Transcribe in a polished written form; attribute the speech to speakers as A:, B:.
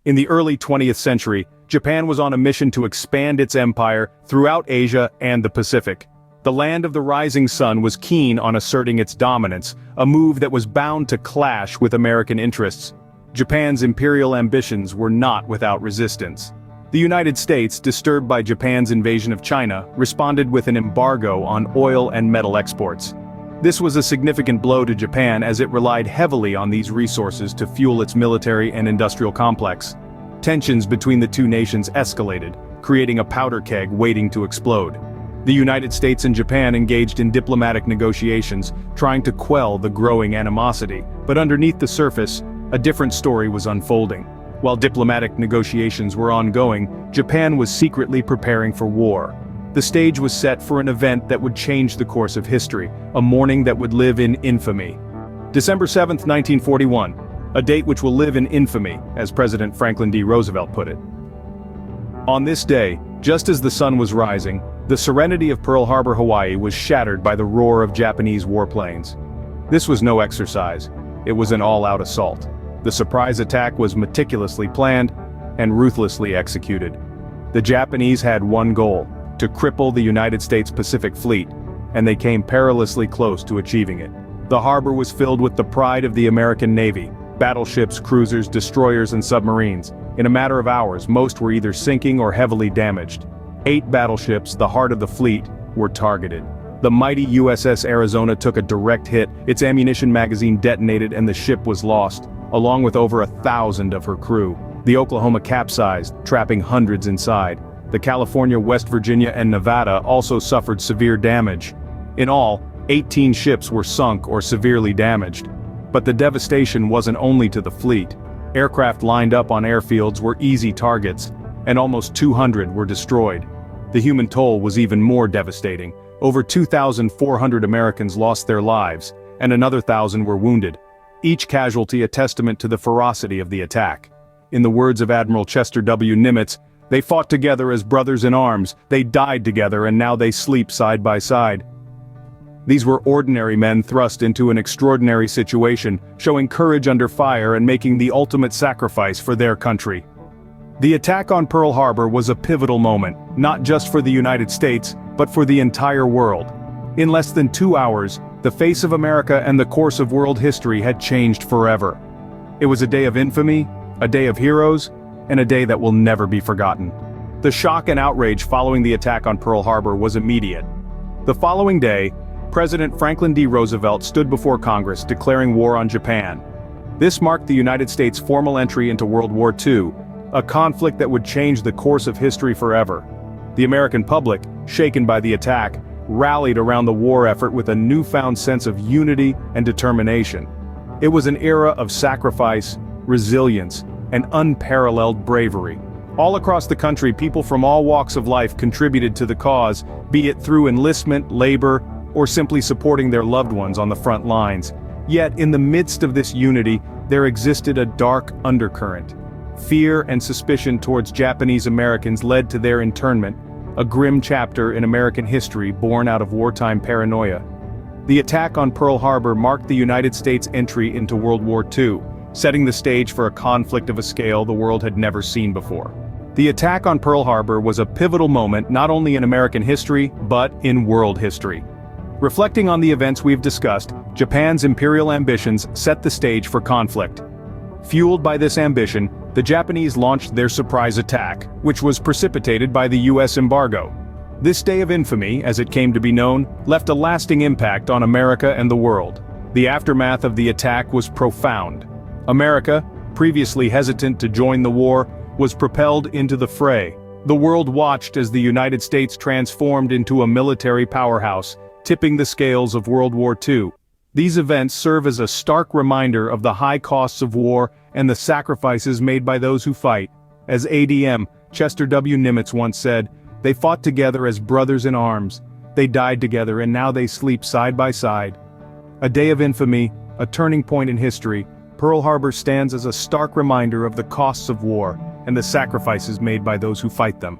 A: In the early 20th century, Japan was on a mission to expand its empire throughout Asia and the Pacific. The land of the rising sun was keen on asserting its dominance, a move that was bound to clash with American interests. Japan's imperial ambitions were not without resistance. The United States, disturbed by Japan's invasion of China, responded with an embargo on oil and metal exports. This was a significant blow to Japan as it relied heavily on these resources to fuel its military and industrial complex. Tensions between the two nations escalated, creating a powder keg waiting to explode. The United States and Japan engaged in diplomatic negotiations, trying to quell the growing animosity, but underneath the surface, a different story was unfolding. While diplomatic negotiations were ongoing, Japan was secretly preparing for war. The stage was set for an event that would change the course of history, a morning that would live in infamy. December 7, 1941, a date which will live in infamy, as President Franklin D. Roosevelt put it. On this day, just as the sun was rising, the serenity of Pearl Harbor, Hawaii was shattered by the roar of Japanese warplanes. This was no exercise, it was an all-out assault. The surprise attack was meticulously planned and ruthlessly executed. The Japanese had one goal: to cripple the United States Pacific Fleet, and they came perilously close to achieving it. The harbor was filled with the pride of the American Navy: battleships, cruisers, destroyers, and submarines. In a matter of hours, most were either sinking or heavily damaged. 8 battleships, the heart of the fleet, were targeted. The mighty USS Arizona took a direct hit, its ammunition magazine detonated and the ship was lost, along with over 1,000 of her crew. The Oklahoma capsized, trapping hundreds inside. The California, West Virginia, and Nevada also suffered severe damage. In all, 18 ships were sunk or severely damaged. But the devastation wasn't only to the fleet. Aircraft lined up on airfields were easy targets, and almost 200 were destroyed. The human toll was even more devastating. Over 2,400 Americans lost their lives, and another 1,000 were wounded. Each casualty a testament to the ferocity of the attack. In the words of Admiral Chester W. Nimitz, "They fought together as brothers in arms, they died together, and now they sleep side by side." These were ordinary men thrust into an extraordinary situation, showing courage under fire and making the ultimate sacrifice for their country. The attack on Pearl Harbor was a pivotal moment, not just for the United States, but for the entire world. In less than 2 hours, the face of America and the course of world history had changed forever. It was a day of infamy, a day of heroes, and a day that will never be forgotten. The shock and outrage following the attack on Pearl Harbor was immediate. The following day, President Franklin D. Roosevelt stood before Congress declaring war on Japan. This marked the United States' formal entry into World War II, a conflict that would change the course of history forever. The American public, shaken by the attack, rallied around the war effort with a newfound sense of unity and determination. It was an era of sacrifice, resilience, and unparalleled bravery. All across the country, people from all walks of life contributed to the cause, be it through enlistment, labor, or simply supporting their loved ones on the front lines. Yet, in the midst of this unity, there existed a dark undercurrent. Fear and suspicion towards Japanese Americans led to their internment, a grim chapter in American history born out of wartime paranoia. The attack on Pearl Harbor marked the United States' entry into World War II, setting the stage for a conflict of a scale the world had never seen before. The attack on Pearl Harbor was a pivotal moment not only in American history, but in world history. Reflecting on the events we've discussed, Japan's imperial ambitions set the stage for conflict. Fueled by this ambition, the Japanese launched their surprise attack, which was precipitated by the US embargo. This day of infamy, as it came to be known, left a lasting impact on America and the world. The aftermath of the attack was profound. America, previously hesitant to join the war, was propelled into the fray. The world watched as the United States transformed into a military powerhouse, tipping the scales of World War II. These events serve as a stark reminder of the high costs of war and the sacrifices made by those who fight. As ADM Chester W. Nimitz once said, "They fought together as brothers in arms. They died together and now they sleep side by side." A day of infamy, a turning point in history, Pearl Harbor stands as a stark reminder of the costs of war and the sacrifices made by those who fight them.